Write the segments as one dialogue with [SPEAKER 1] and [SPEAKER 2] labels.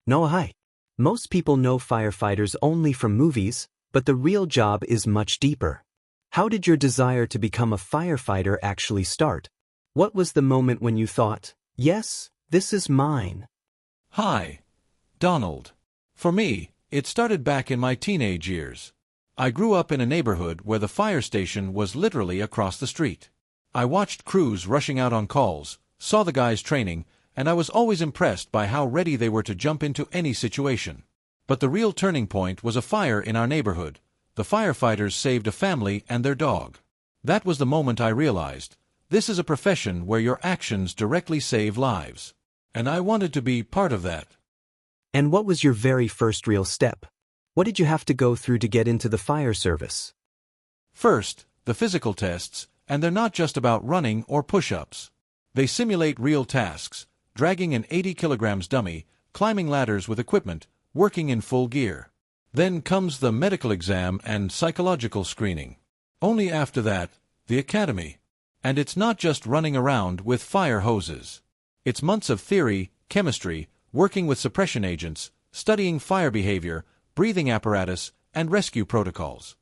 [SPEAKER 1] No, hi. Most people know firefighters only from movies, but the real job is much deeper. How did your desire to become a firefighter actually start? What was the moment when you thought, yes, this is mine?
[SPEAKER 2] Hi, Donald. For me, it started back in my teenage years. I grew up in a neighborhood where the fire station was literally across the street. I watched crews rushing out on calls, saw the guys training, and I was always impressed by how ready they were to jump into any situation. But the real turning point was a fire in our neighborhood. The firefighters saved a family and their dog. That was the moment I realized, this is a profession where your actions directly save lives. And I wanted to be part of that.
[SPEAKER 1] And what was your very first real step? What did you have to go through to get into the fire service?
[SPEAKER 2] First, the physical tests, and they're not just about running or push-ups. They simulate real tasks, dragging an 80 kilograms dummy, climbing ladders with equipment, working in full gear. Then comes the medical exam and psychological screening. Only after that, the academy. And it's not just running around with fire hoses. It's months of theory, chemistry, working with suppression agents, studying fire behavior, breathing apparatus, and rescue protocols.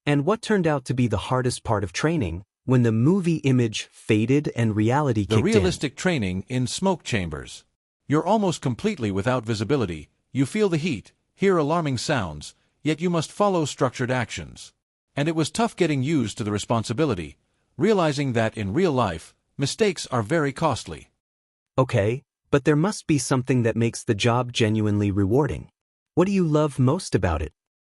[SPEAKER 1] And what turned out to be the hardest part of training, when the movie image faded and reality kicked in?
[SPEAKER 2] The realistic training in smoke chambers. You're almost completely without visibility, you feel the heat, hear alarming sounds, yet you must follow structured actions. And it was tough getting used to the responsibility, realizing that in real life, mistakes are very costly.
[SPEAKER 1] Okay, but there must be something that makes the job genuinely rewarding. What do you love most about it?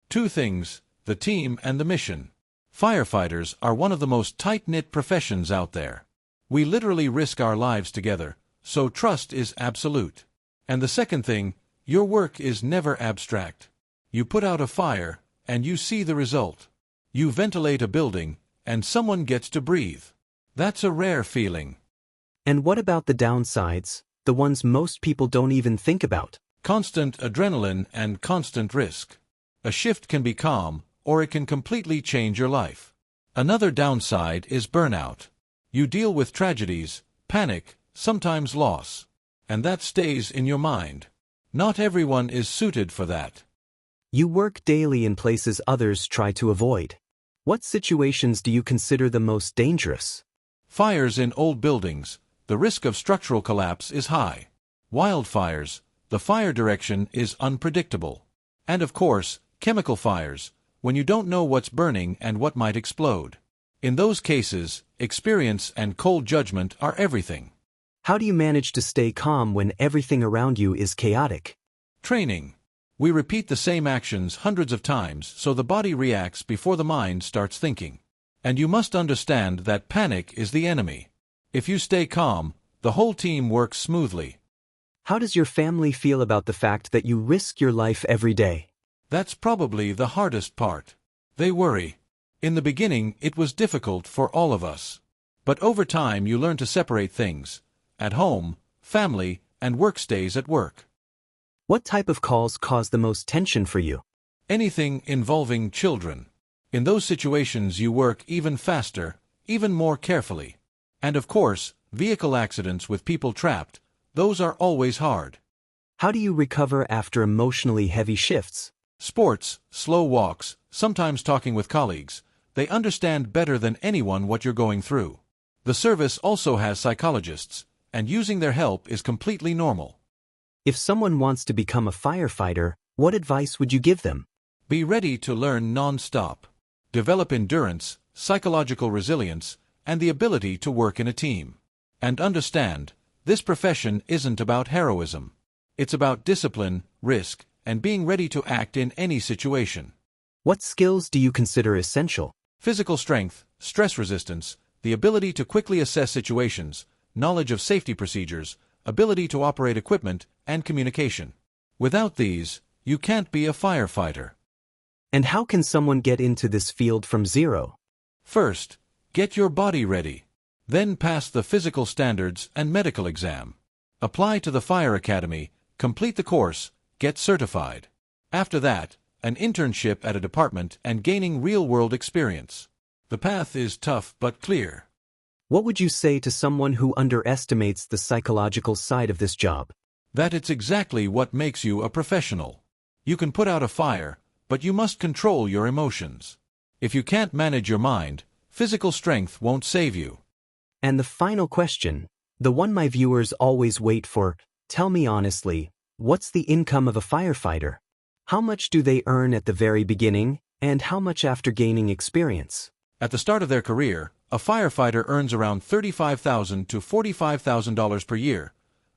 [SPEAKER 2] Two things, the team and the mission. Firefighters are one of the most tight-knit professions out there. We literally risk our lives together, so trust is absolute. And the second thing, your work is never abstract. You put out a fire, and you see the result. You ventilate a building, and someone gets to breathe. That's a rare feeling.
[SPEAKER 1] And what about the downsides, the ones most people don't even think about?
[SPEAKER 2] Constant adrenaline and constant risk. A shift can be calm, or it can completely change your life. Another downside is burnout. You deal with tragedies, panic, sometimes loss. And that stays in your mind. Not everyone is suited for that.
[SPEAKER 1] You work daily in places others try to avoid. What situations do you consider the most dangerous?
[SPEAKER 2] Fires in old buildings. The risk of structural collapse is high. Wildfires. The fire direction is unpredictable. And of course, chemical fires, when you don't know what's burning and what might explode. In those cases, experience and cold judgment are everything.
[SPEAKER 1] How do you manage to stay calm when everything around you is chaotic?
[SPEAKER 2] Training. We repeat the same actions hundreds of times so the body reacts before the mind starts thinking. And you must understand that panic is the enemy. If you stay calm, the whole team works smoothly.
[SPEAKER 1] How does your family feel about the fact that you risk your life every day?
[SPEAKER 2] That's probably the hardest part. They worry. In the beginning, it was difficult for all of us. But over time you learn to separate things. At home, family, and work stays at work.
[SPEAKER 1] What type of calls cause the most tension for you?
[SPEAKER 2] Anything involving children. In those situations you work even faster, even more carefully. And of course, vehicle accidents with people trapped, those are always hard.
[SPEAKER 1] How do you recover after emotionally heavy shifts?
[SPEAKER 2] Sports, slow walks, sometimes talking with colleagues, they understand better than anyone what you're going through. The service also has psychologists, and using their help is completely normal.
[SPEAKER 1] If someone wants to become a firefighter, what advice would you give them?
[SPEAKER 2] Be ready to learn non-stop. Develop endurance, psychological resilience, and the ability to work in a team. And understand, this profession isn't about heroism. It's about discipline, risk, and being ready to act in any situation.
[SPEAKER 1] What skills do you consider essential?
[SPEAKER 2] Physical strength, stress resistance, the ability to quickly assess situations, knowledge of safety procedures, ability to operate equipment, and communication. Without these, you can't be a firefighter.
[SPEAKER 1] And how can someone get into this field from zero?
[SPEAKER 2] First, get your body ready. Then pass the physical standards and medical exam. Apply to the fire academy, complete the course, get certified. After that, an internship at a department and gaining real-world experience. The path is tough but clear.
[SPEAKER 1] What would you say to someone who underestimates the psychological side of this job?
[SPEAKER 2] That it's exactly what makes you a professional. You can put out a fire, but you must control your emotions. If you can't manage your mind, physical strength won't save you.
[SPEAKER 1] And the final question, the one my viewers always wait for, tell me honestly, what's the income of a firefighter? How much do they earn at the very beginning, and how much after gaining experience?
[SPEAKER 2] At the start of their career, a firefighter earns around $35,000 to $45,000 per year.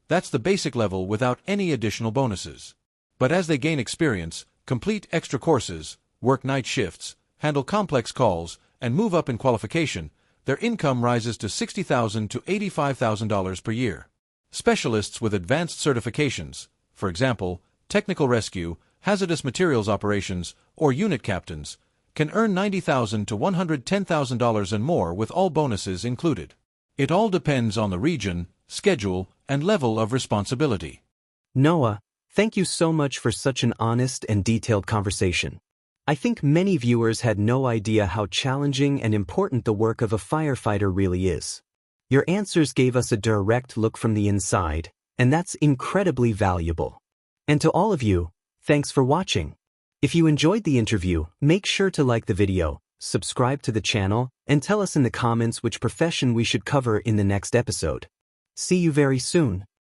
[SPEAKER 2] That's the basic level without any additional bonuses. But as they gain experience, complete extra courses, work night shifts, handle complex calls, and move up in qualification, their income rises to $60,000 to $85,000 per year. Specialists with advanced certifications, for example, technical rescue, hazardous materials operations, or unit captains, can earn $90,000 to $110,000 and more with all bonuses included. It all depends on the region, schedule, and level of responsibility.
[SPEAKER 1] Noah, thank you so much for such an honest and detailed conversation. I think many viewers had no idea how challenging and important the work of a firefighter really is. Your answers gave us a direct look from the inside, and that's incredibly valuable. And to all of you, thanks for watching. If you enjoyed the interview, make sure to like the video, subscribe to the channel, and tell us in the comments which profession we should cover in the next episode. See you very soon.